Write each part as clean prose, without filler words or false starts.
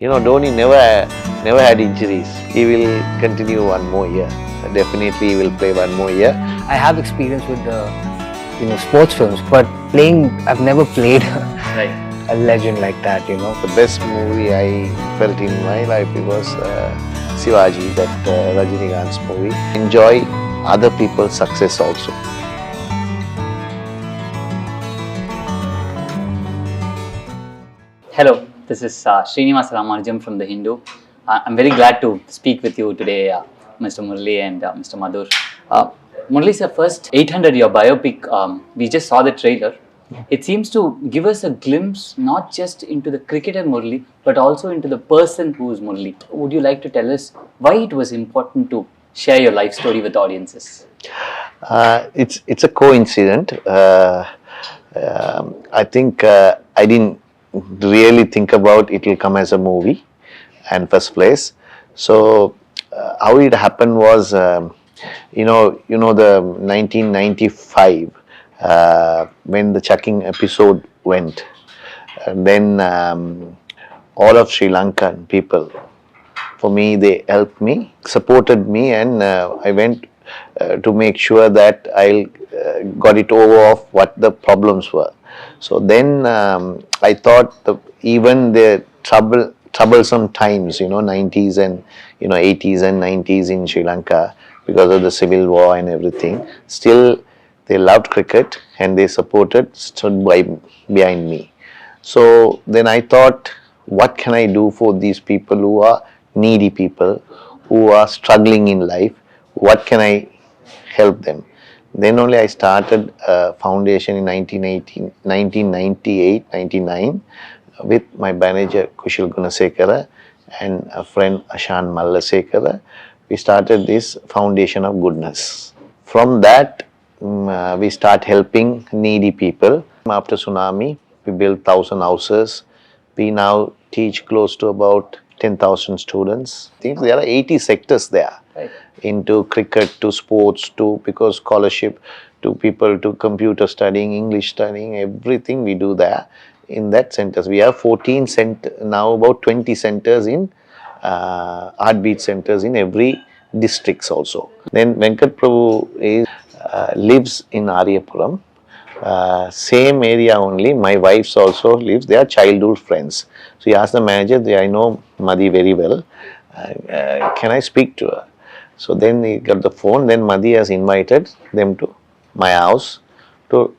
Dhoni never had injuries. He will continue one more year. Definitely he will play one more year. I have experience with the sports films, but I've never played a legend like that. The best movie I felt in my life was Shivaji, that Rajinikanth's movie. Enjoy other people's success also. Hello, this is Srinivasa Ramanujam from The Hindu. I'm very glad to speak with you today, Mr. Murali and Mr. Madhur. Murali, sir, first 800-year biopic, we just saw the trailer. It seems to give us a glimpse not just into the cricketer Murali, but also into the person who is Murali. Would you like to tell us why it was important to share your life story with audiences? It's a coincidence. I think I didn't really think about it will come as a movie and first place. So how it happened was, the 1995 when the chucking episode went, and then all of Sri Lankan people, for me, they helped me, supported me, and I went to make sure that I got it over of what the problems were. So then I thought even the troublesome times, 90s and 80s and 90s in Sri Lanka because of the civil war and everything, still they loved cricket and they stood behind me. So then I thought, what can I do for these people who are needy people, who are struggling in life? What can I help them? Then only I started a foundation in 1998-99 with my manager Kushal Gunasekara and a friend Ashan Mallasekara. We started this foundation of goodness. From that, we start helping needy people. After tsunami, we built 1,000 houses. We now teach close to about 10,000 students. I think there are 80 sectors there. Right. Into cricket, to sports, to because scholarship, to people, to computer studying, English studying, everything we do there in that centers. We have 14 now about 20 centers in heartbeat centers in every districts also. Then Venkat Prabhu lives in Aryapuram, same area only. My wife's also lives. They are childhood friends. So he asked the manager, I know Madhi very well. Can I speak to her? So then he got the phone. Then Madhi has invited them to my house to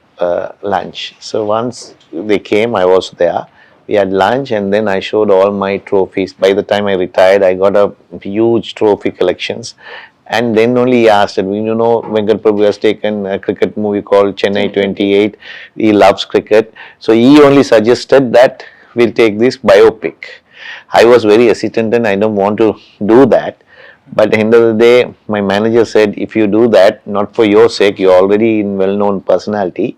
lunch. So once they came, I was there. We had lunch and then I showed all my trophies. By the time I retired, I got a huge trophy collections. And then only he asked, Venkat Prabhu has taken a cricket movie called Chennai 28. He loves cricket. So he only suggested that we'll take this biopic. I was very hesitant and I don't want to do that. But at the end of the day, my manager said, if you do that, not for your sake, you're already in well-known personality,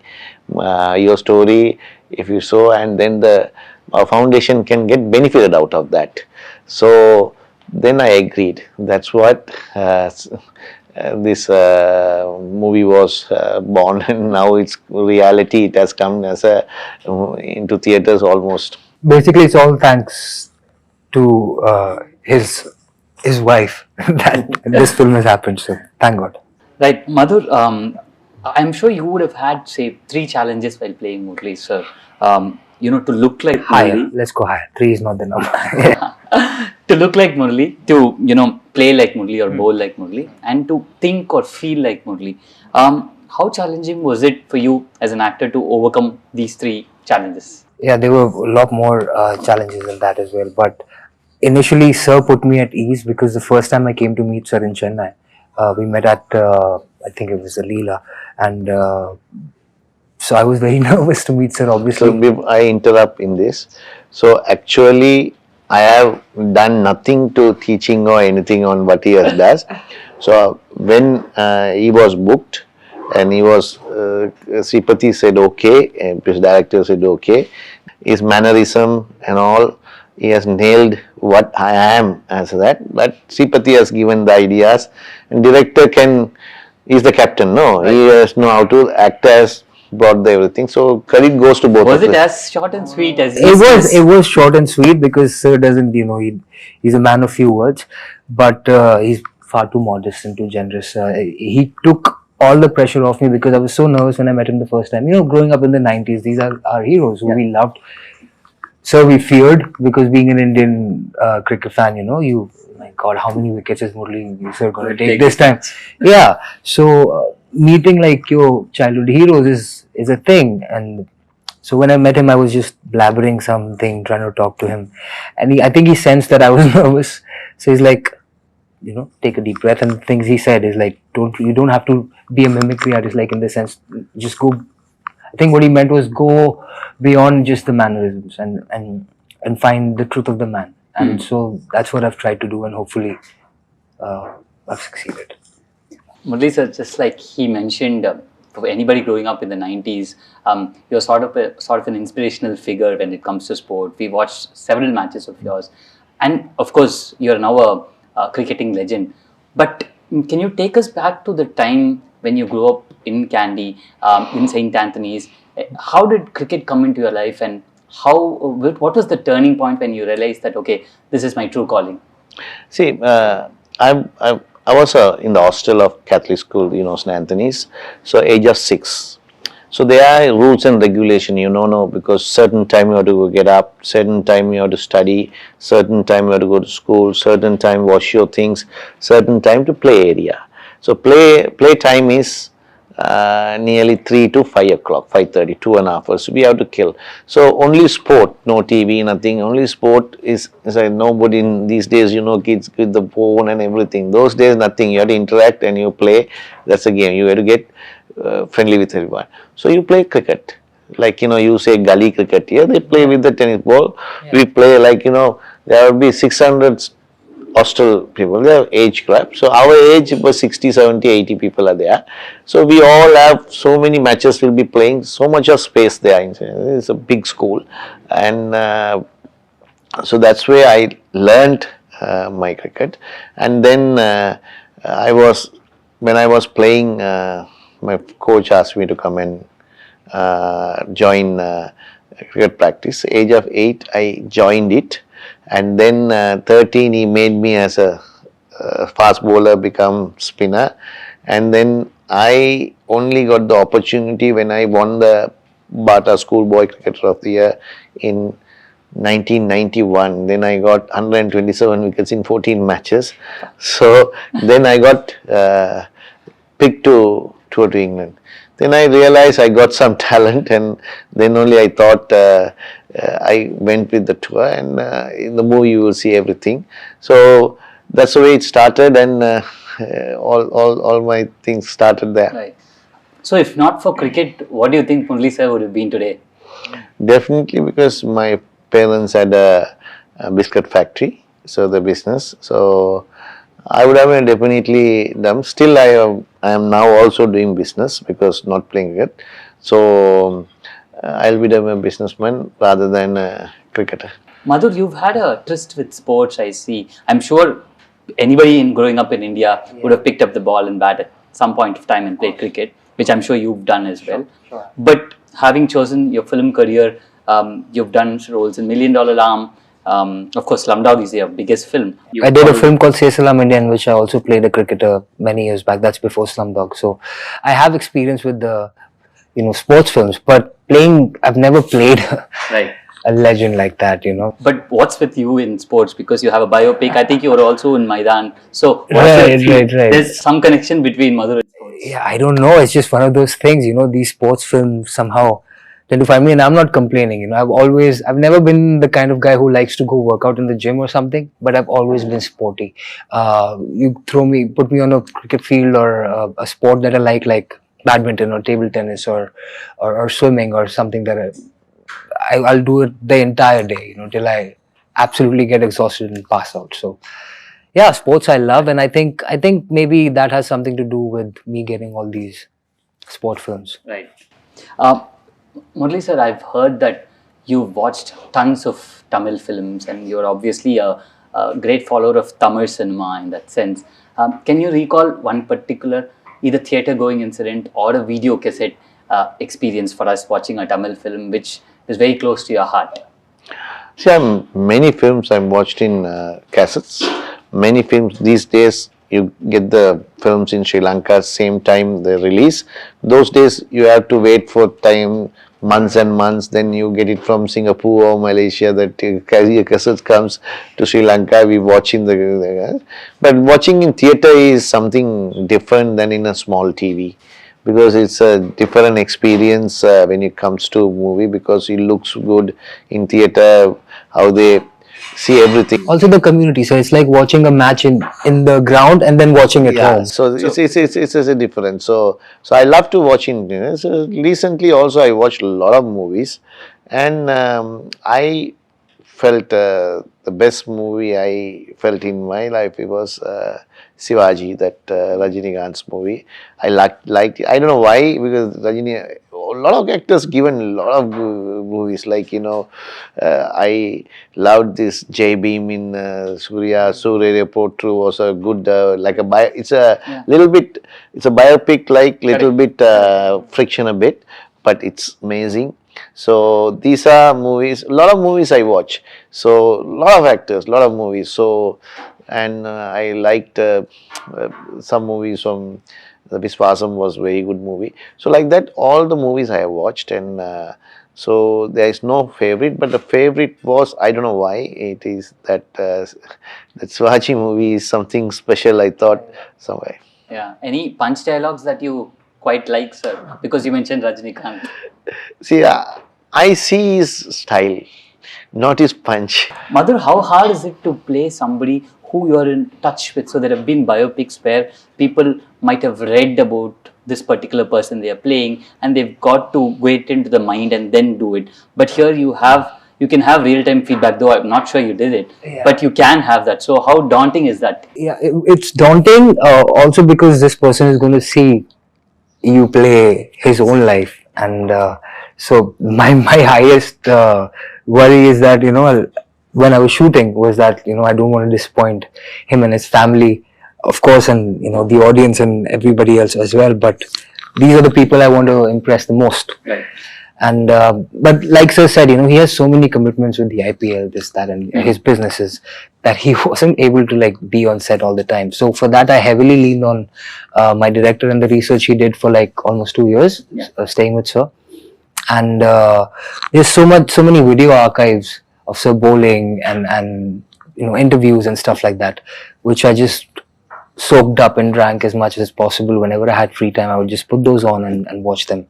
your story, if you show, and then the foundation can get benefited out of that. So then I agreed. That's what this movie was born, and now it's reality. It has come as into theaters almost. Basically, it's all thanks to his wife that this film has happened. So thank God. Right, Madhur, I'm sure you would have had, say, 3 challenges while playing Murali, sir. To look like Higher. Murali. Let's go higher. 3 is not the number. To look like Murali, to play like Murali or bowl like Murali, and to think or feel like Murali. How challenging was it for you as an actor to overcome these 3 challenges? Yeah, there were a lot more challenges than that as well. But initially, Sir put me at ease because the first time I came to meet Sir in Chennai, we met at I think it was a Leela, and so I was very nervous to meet Sir. Obviously, so I interrupt in this. So actually, I have done nothing to teaching or anything on what he has does. So when he was booked and he was Sripathy said okay, and his director said okay, his mannerism and all, he has nailed what I am as that. But Sripathy has given the ideas, and director is the captain. No, right. He has know how to act as brought the everything. So credit goes to both Was of it us. as short and sweet as It was short and sweet because sir doesn't, he's a man of few words, but he's far too modest and too generous. He took all the pressure off me because I was so nervous when I met him the first time. Growing up in the 90s, these are our heroes who we loved. So we feared because being an Indian cricket fan, my God, how many wickets is Murali sir going to take this time? Yeah. So meeting like your childhood heroes is a thing. And so when I met him, I was just blabbering something, trying to talk to him. And I think he sensed that I was nervous. So he's like, take a deep breath. And the things he said is like, you don't have to be a mimicry artist, like in the sense, just go. I think what he meant was go beyond just the mannerisms and find the truth of the man. And so that's what I've tried to do, and hopefully I've succeeded. Murali sir, just like he mentioned, for anybody growing up in the 90s, you're sort of an inspirational figure when it comes to sport. We watched several matches of yours, and of course, you're now a cricketing legend. But can you take us back to the time when you grew up in Kandy, in St. Anthony's? How did cricket come into your life, and what was the turning point when you realized that, okay, this is my true calling? See, I was in the hostel of Catholic school, St. Anthony's. So age of 6. So there are rules and regulation, because certain time you have to go get up, certain time you have to study, certain time you have to go to school, certain time wash your things, certain time to play area. So play time is nearly 3 to 5 o'clock, 5:30, 2.5 hours. We have to kill. So only sport, no TV, nothing. Only sport is like nobody in these days, kids with the phone and everything. Those days, nothing. You have to interact and you play. That's a game. You have to get friendly with everyone. So you play cricket. Like, you say gully cricket here, they play with the tennis ball. Yeah. We play like, there will be 600 hostel people, they have age gap. So our age was 60, 70, 80 people are there. So we all have so many matches we'll be playing, so much of space there. It's a big school. And so that's where I learned my cricket. And then when I was playing, my coach asked me to come and join cricket practice. Age of 8, I joined it. And then 13, he made me as a fast bowler become spinner. And then I only got the opportunity when I won the Bata Schoolboy Cricketer of the Year in 1991. Then I got 127 wickets in 14 matches. So then I got picked to tour to England. Then I realized I got some talent, and then only I thought I went with the tour, and in the movie you will see everything. So that's the way it started, and all my things started there. Right. So if not for cricket, what do you think Murali sir would have been today? Definitely, because my parents had a biscuit factory, so the business. So I would have definitely done. Still, I am now also doing business because not playing cricket. So I'll be a businessman rather than a cricketer. Madhur, you've had a tryst with sports, I see. I'm sure anybody growing up in India would have picked up the ball and bat at some point of time and played cricket, which I'm sure you've done as well. Sure. But having chosen your film career, you've done roles in $1 Million Arm. Of course, Slumdog is your biggest film. I did a film called Say Salam India, in which I also played a cricketer many years back. That's before Slumdog. So I have experience with the, sports films, but I've never played right. a legend like that, But what's with you in sports? Because you have a biopic. I think you were also in Maidan. So right. There's some connection between Madhur and sports. Yeah, I don't know. It's just one of those things, these sports films somehow tend to find me, and I'm not complaining. I've never been the kind of guy who likes to go work out in the gym or something, but I've always been sporty. You put me on a cricket field or a sport that I like badminton or table tennis or swimming or something that I'll do it the entire day, till I absolutely get exhausted and pass out. So yeah, sports I love, and I think maybe that has something to do with me getting all these sport films. Right. Murali sir, I've heard that you've watched tons of Tamil films, and you're obviously a great follower of Tamil cinema in that sense. Can you recall one particular, either theatre going incident or a video cassette experience for us watching a Tamil film which is very close to your heart? See, many films I'm watched in cassettes. Many films these days, you get the films in Sri Lanka same time they release. Those days you have to wait for time, months and months. Then you get it from Singapore or Malaysia. That cassette comes to Sri Lanka. We watch in the but watching in theater is something different than in a small TV. Because it's a different experience when it comes to movie, because it looks good in theater, how they see everything. Also the community, so it's like watching a match in the ground and then watching it home. So it's a difference. So I love to watch in. So recently also I watched a lot of movies, and I felt the best movie I felt in my life, it was Shivaji, that Rajinikanth's movie. I liked it. I don't know why, because a lot of actors given a lot of movies, like I loved this J Beam in Surya Report True was a good it's a little bit, it's a biopic, like little bit friction a bit, but it's amazing. So these are movies, a lot of movies I watch. So a lot of actors, a lot of movies. So and I liked some movies from the Viswasam was very good movie. So like that, all the movies I have watched, and so there is no favorite, but the favorite was, I don't know why it is that that Shivaji movie is something special, I thought somewhere. Yeah. Any punch dialogues that you quite like, sir? Because you mentioned Rajinikanth. See, I see his style, not his punch. Madhur, how hard is it to play somebody who you are in touch with? So there have been biopics where people might have read about this particular person they are playing, and they've got to get into the mind and then do it. But here you can have real-time feedback, though I'm not sure you did it, but you can have that. So how daunting is that? Yeah, it's daunting also because this person is going to see you play his own life, and so my highest worry is that when I was shooting was that I don't want to disappoint him and his family, of course, and the audience and everybody else as well, but these are the people I want to impress the most. Right. And but like sir said, he has so many commitments with the IPL, this, that, and his businesses, that he wasn't able to be on set all the time. So for that, I heavily leaned on my director and the research he did for almost 2 years, staying with sir. And there's so many video archives of sir bowling and interviews and stuff like that, which I just soaked up and drank as much as possible. Whenever I had free time, I would just put those on and watch them.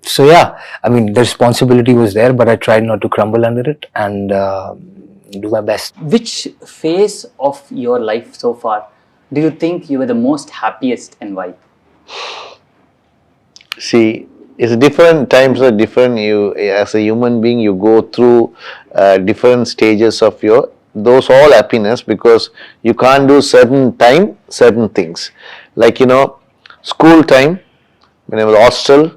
So yeah, I mean, the responsibility was there, but I tried not to crumble under it and do my best. Which phase of your life so far do you think you were the most happiest, and why? See, it's different times are different. You, as a human being, you go through different stages of those all happiness, because you can't do certain time, certain things. Like, school time, when I was hostel,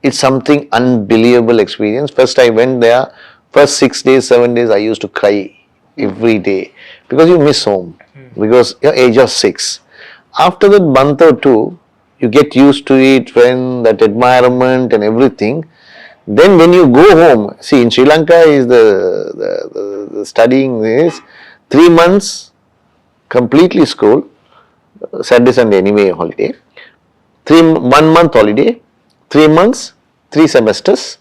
it's something unbelievable experience. First I went there, first 6 days, 7 days, I used to cry every day, because you miss home, because you're age of 6. After that month or two, you get used to it, when that environment and everything. Then when you go home, see, in Sri Lanka is the studying is 3 months completely school, Saturday, Sunday anyway holiday, 1 month holiday, 3 months, 3 semesters,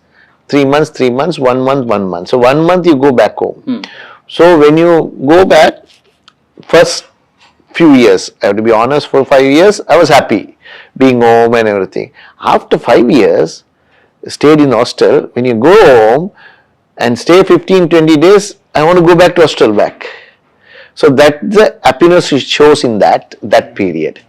3 months, 3 months, 1 month, 1 month. So 1 month you go back home. So when you go back, first few years, I have to be honest, for 5 years, I was happy being home and everything. After 5 years, stayed in hostel, when you go home and stay 15-20 days, I want to go back to hostel back. So that the happiness shows in that period.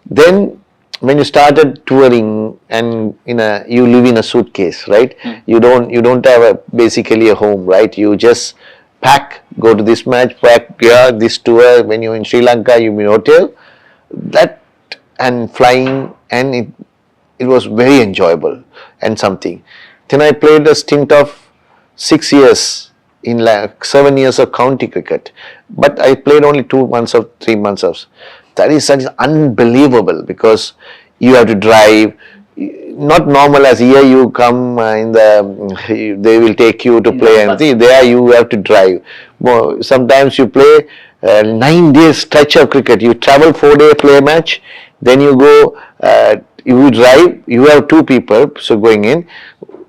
Then when you started touring, and you live in a suitcase, right? You don't have basically a home, right? You just pack, go to this match, pack this tour. When you're in Sri Lanka, you're in hotel, that and flying, and it was very enjoyable and something. Then I played a stint of 6 years in 7 years of county cricket, but I played only 2 months or 3 months of. That is such unbelievable, because you have to drive, not normal as here you come in the, they will take you to play and see, there you have to drive. Sometimes you play 9 days stretch of cricket, you travel 4-day play match, then you go, you drive, you have 2 people, so going in,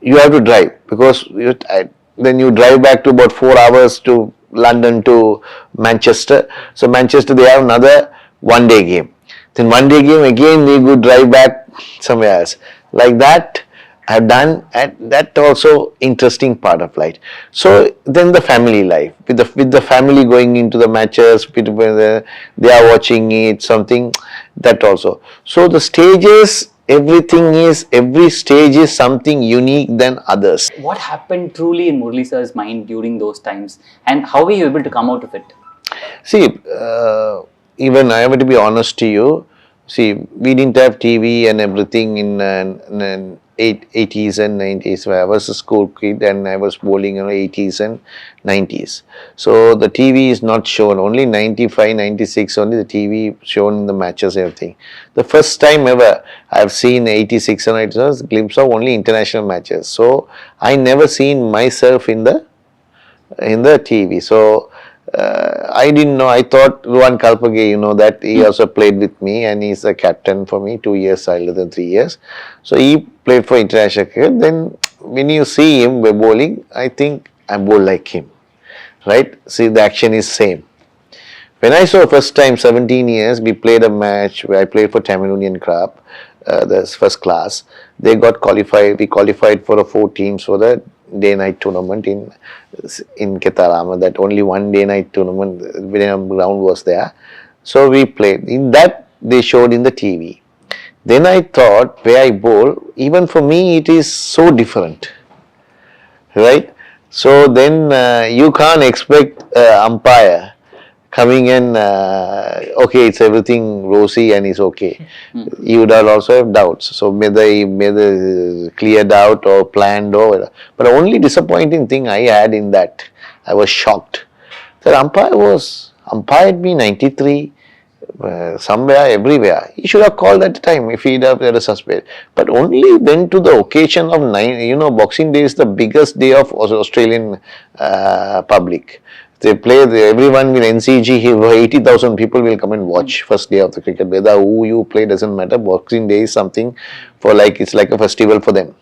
you have to drive because then you drive back to about 4 hours to London to Manchester. So Manchester they have another 1-day game. Then 1-day game again we go drive back somewhere else. Like that I've done, and that also interesting part of life. So then the family life, with the family going into the matches, they are watching it, something that also. So the stages, every stage is something unique than others. What happened truly in Murali sir's mind during those times, and how were you able to come out of it? See, even I have to be honest to you. See, we didn't have TV and everything in 80s and 90s. I was a school kid and I was bowling in 80s and 90s. So the TV is not shown. Only 95, 96 only the TV shown in the matches, everything. The first time ever I have seen 86 and 90s was a glimpse of only international matches. So I never seen myself in the TV. So I didn't know. I thought Ruan Kalpage, you know, that he also played with me and he's a captain for me, 2 years older than 3 years. So he played for international cricket. Then when you see him bowling, I think I bowl like him, right? See, the action is same. When I saw first time 17 years, we played a match where I played for Tamil Union Club, the first class. They got qualified. We qualified for 4 teams for the day-night tournament in Ketarama. That only one day-night tournament ground was there. So we played. In that they showed in the TV. Then I thought, where I bowl, even for me it is so different, right? So then you can't expect umpire coming in, okay, it's everything rosy and it's okay. You would also have doubts. So whether cleared out or planned or, but the only disappointing thing I had in that, I was shocked. The umpire umpired me 93, somewhere, everywhere. He should have called at the time if he'd have had a suspect. But only then to the occasion of Boxing Day is the biggest day of Australian public. They play, everyone will NCG, 80,000 people will come and watch first day of the cricket. Whether who you play doesn't matter. Boxing Day is something for it's like a festival for them.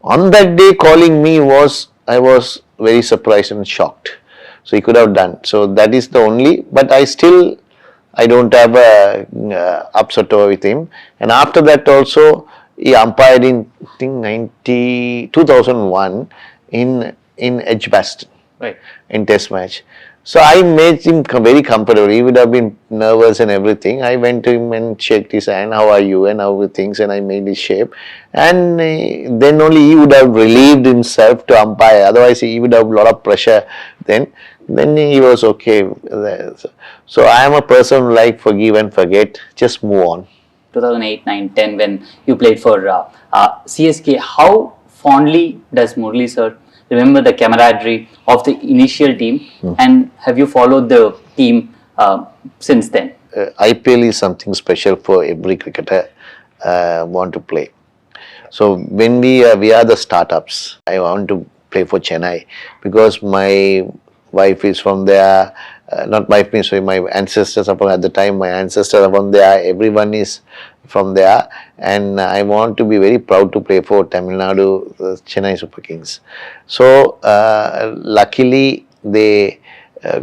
On that day calling me I was very surprised and shocked. So he could have done. So that is the only, but I don't have a upset with him. And after that also, he umpired in, I think 2001 in Edgbaston. Right. In test match. So I made him very comfortable. He would have been nervous and everything. I went to him and shook his hand, how are you and how are things, and I made his shape. And then only he would have relieved himself to umpire. Otherwise he would have a lot of pressure then. Then he was okay. So I am a person who like forgive and forget, just move on. 2008, 9, 10 when you played for CSK, how fondly does Murali sir remember the camaraderie of the initial team, and have you followed the team since then? IPL is something special for every cricketer want to play. So when we are the startups, I want to play for Chennai because my wife is from there. Not wife means my ancestors are from, at the time my ancestors are from there. Everyone is from there, and I want to be very proud to play for Tamil Nadu, Chennai Super Kings. So luckily they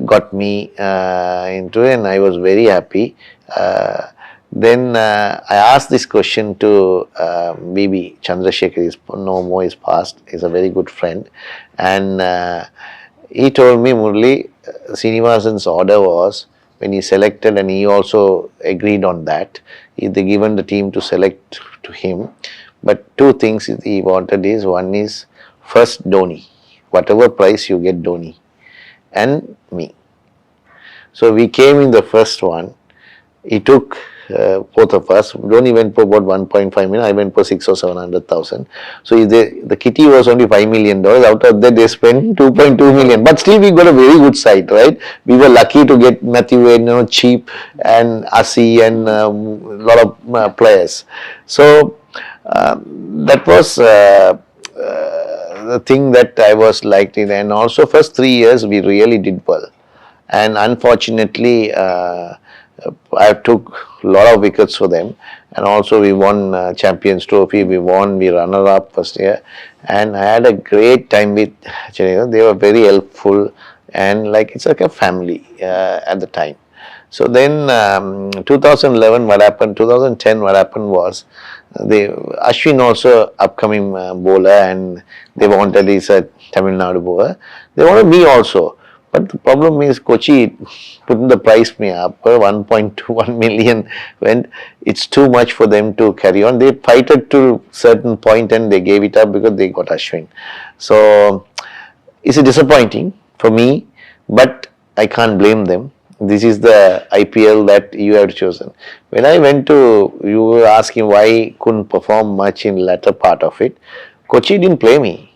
got me into it, and I was very happy. Then I asked this question to BB Chandrasekhar, no more is passed, he's a very good friend, and he told me, Murali, Srinivasan's order was, when he selected, and he also agreed on that, they given the team to select to him, but 2 things he wanted is, one is first Dhoni, whatever price you get Dhoni, and me. So we came in the first one. He took both of us. Dhoni went for about 1.5 million. I went for 600,000 or 700,000. So the kitty was only $5 million. Out of that, they spent 2.2 million. But still, we got a very good side, right? We were lucky to get Matthew, cheap, and Asi, and a lot of players. So That was the thing that I was liked in, and also first 3 years we really did well, and unfortunately I took a lot of wickets for them, and also we won Champions Trophy, we runner up first year, and I had a great time with Chennai. They were very helpful, and like it's like a family at the time. So then 2011 what happened, 2010 what happened was, Ashwin also upcoming bowler, and they wanted, he's a Tamil Nadu bowler. They wanted me also. But the problem is Kochi putting the price me up 1.21 million when it's too much for them to carry on. They fighted to certain point and they gave it up because they got Ashwin. So it's disappointing for me, but I can't blame them. This is the IPL that you have chosen. When I went to, you were asking why I couldn't perform much in latter part of it. Kochi didn't play me.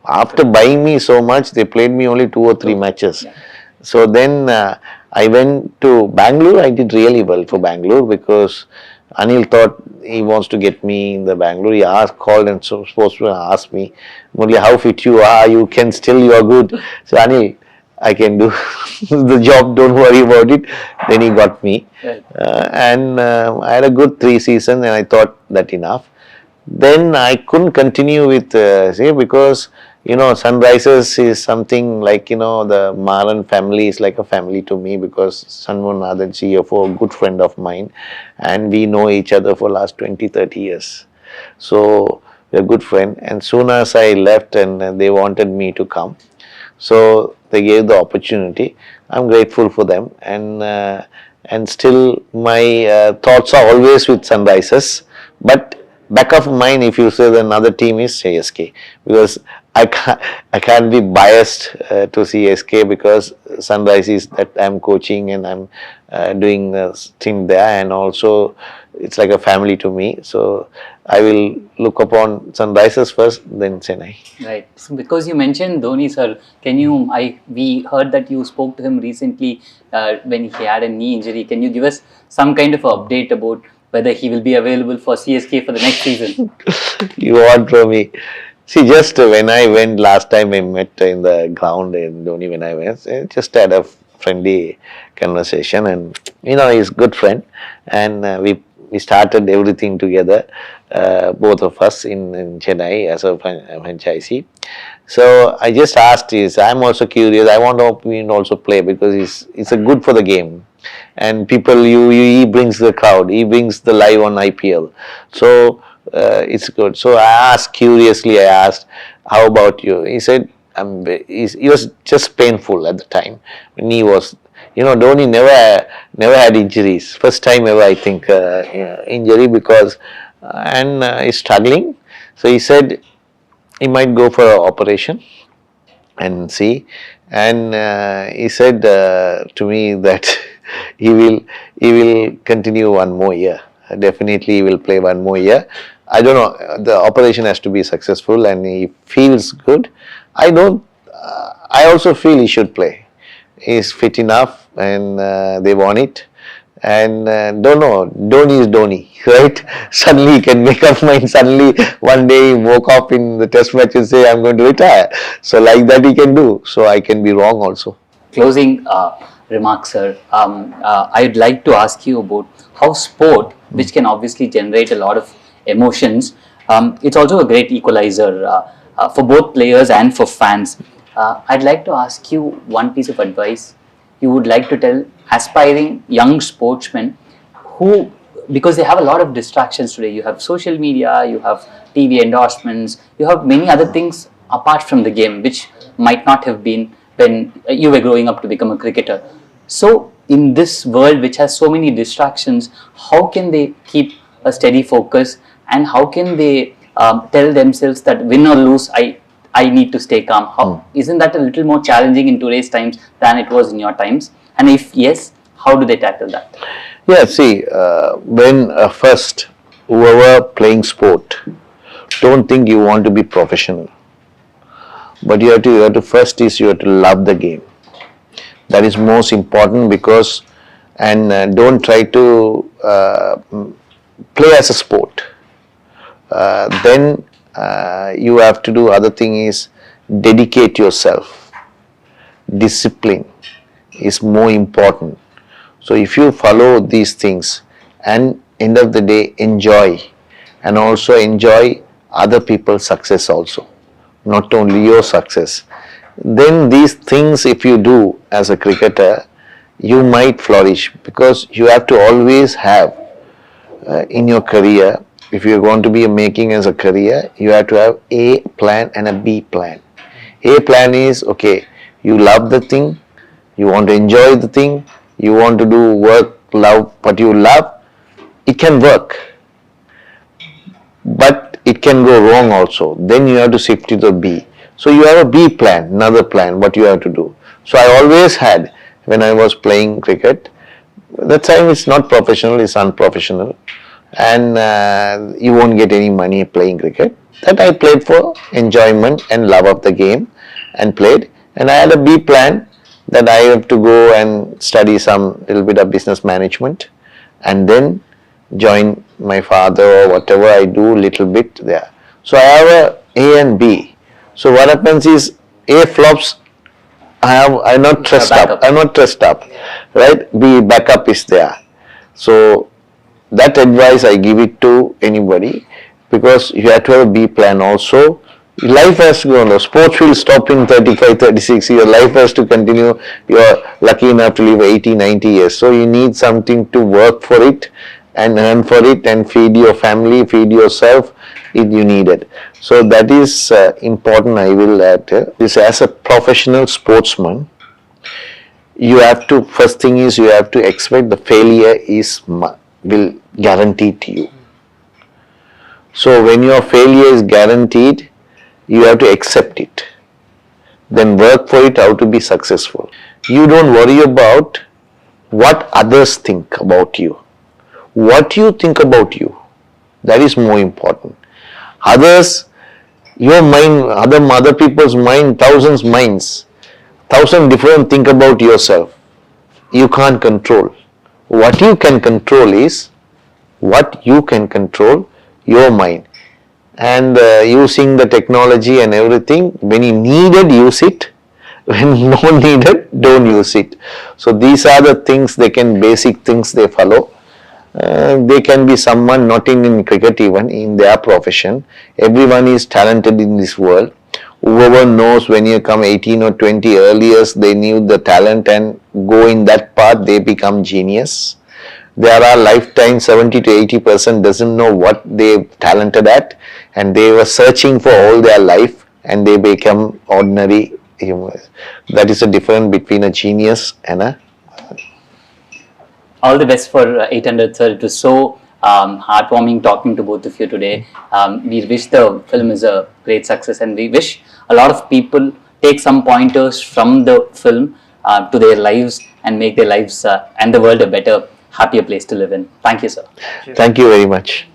After buying me so much, they played me only 2 or 3 matches. Yeah. So then I went to Bangalore. I did really well for Bangalore because Anil thought he wants to get me in the Bangalore. He called and supposed to ask me, Murali, how fit you are? You are good. So Anil, I can do the job, don't worry about it. Then he got me. Right. And I had a good 3 seasons and I thought that enough. Then I couldn't continue with because Sunrisers is something like the Maran family is like a family to me because Sanmunathan CFO, a good friend of mine, and we know each other for last 20-30 years. So we're a good friend, and soon as I left and they wanted me to come, so they gave the opportunity. I'm grateful for them, and still my thoughts are always with Sunrisers, but back of mind, if you say another team is CSK, because I can't be biased to CSK because Sunrise is that I'm coaching and I'm doing a thing there, and also it's like a family to me. So I will look upon Sunrisers first, then Chennai. Right. So because you mentioned Dhoni, sir, we heard that you spoke to him recently when he had a knee injury. Can you give us some kind of an update about whether he will be available for CSK for the next season? You want from me? See, just when I went last time, I met in the ground in Dhoni when I went, just had a friendly conversation, and he's a good friend, and we started everything together, both of us in Chennai as a franchisee. So I just asked, I'm also curious, I want to also play because it's a good for the game. And people, he brings the crowd, he brings the live on IPL. So it's good. So I asked, how about you? He said, he was just painful at the time. When he was, Dhoni never had injuries. First time ever, I think, injury because, he's struggling. So he said he might go for an operation and see. And he said to me that he will continue one more year. Definitely he will play one more year. I don't know, the operation has to be successful and he feels good. I also feel he should play. He's fit enough and they want it. And don't know, Dhoni is Dhoni, right? Suddenly he can make up mind, suddenly one day he woke up in the test match and say, I'm going to retire. So like that he can do. So I can be wrong also. Closing remarks, sir. I'd like to ask you about how sport, which can obviously generate a lot of emotions, it's also a great equalizer for both players and for fans. I'd like to ask you one piece of advice you would like to tell aspiring young sportsmen who, because they have a lot of distractions today. You have social media, you have TV endorsements, you have many other things apart from the game which might not have been when you were growing up to become a cricketer. So in this world which has so many distractions, how can they keep a steady focus, and how can they tell themselves that win or lose, I need to stay calm? Isn't that a little more challenging in today's times than it was in your times? And if yes, how do they tackle that? Yeah, see, when first, whoever playing sport, don't think you want to be professional. But you have to first is you have to love the game. That is most important because, and don't try to play as a sport. Then you have to do other thing is dedicate yourself. Discipline is more important. So if you follow these things and end of the day enjoy, and also enjoy other people's success also, not only your success, then these things if you do as a cricketer, you might flourish, because you have to always have in your career, if you're going to be making as a career, you have to have A plan and a B plan. A plan is, okay, you love the thing, you want to enjoy the thing, you want to do work, love what you love, it can work. But it can go wrong also. Then you have to shift to the B. So you have a B plan, another plan, what you have to do. So I always had, when I was playing cricket, that time it's not professional, it's unprofessional, and you won't get any money playing cricket. That I played for enjoyment and love of the game and played. And I had a B plan that I have to go and study some little bit of business management and then join my father or whatever I do little bit there. So I have A and B. So what happens is A flops, I'm not trust up. I'm not trust up, right? B backup is there. So that advice I give it to anybody, because you have to have a B plan also. Life has to go on. Sports will stop in 35, 36. Your life has to continue. You are lucky enough to live 80, 90 years. So you need something to work for it and earn for it and feed your family, feed yourself. You need it. So that is important. I will add this as a professional sportsman. You have to, first thing is you have to expect the failure will guarantee to you. So when your failure is guaranteed, you have to accept it. Then work for it, how to be successful. You don't worry about what others think about you. What you think about you, that is more important. Others, your mind, other people's mind, thousands minds, 1,000 different think about yourself. You can't control. What you can control is your mind. And using the technology and everything, when you needed, use it. When no needed, don't use it. So these are the things, basic things they follow. They can be someone not in cricket, even in their profession. Everyone is talented in this world. Whoever knows, when you come 18 or 20 earliest, they knew the talent and go in that path, they become genius. There are lifetime 70 to 80% doesn't know what they're talented at, and they were searching for all their life and they become ordinary humans. That is the difference between a genius and a... All the best for 800, sir. It was so heartwarming talking to both of you today. We wish the film is a great success, and we wish a lot of people take some pointers from the film to their lives and make their lives and the world a better, happier place to live in. Thank you, sir. Thank you very much.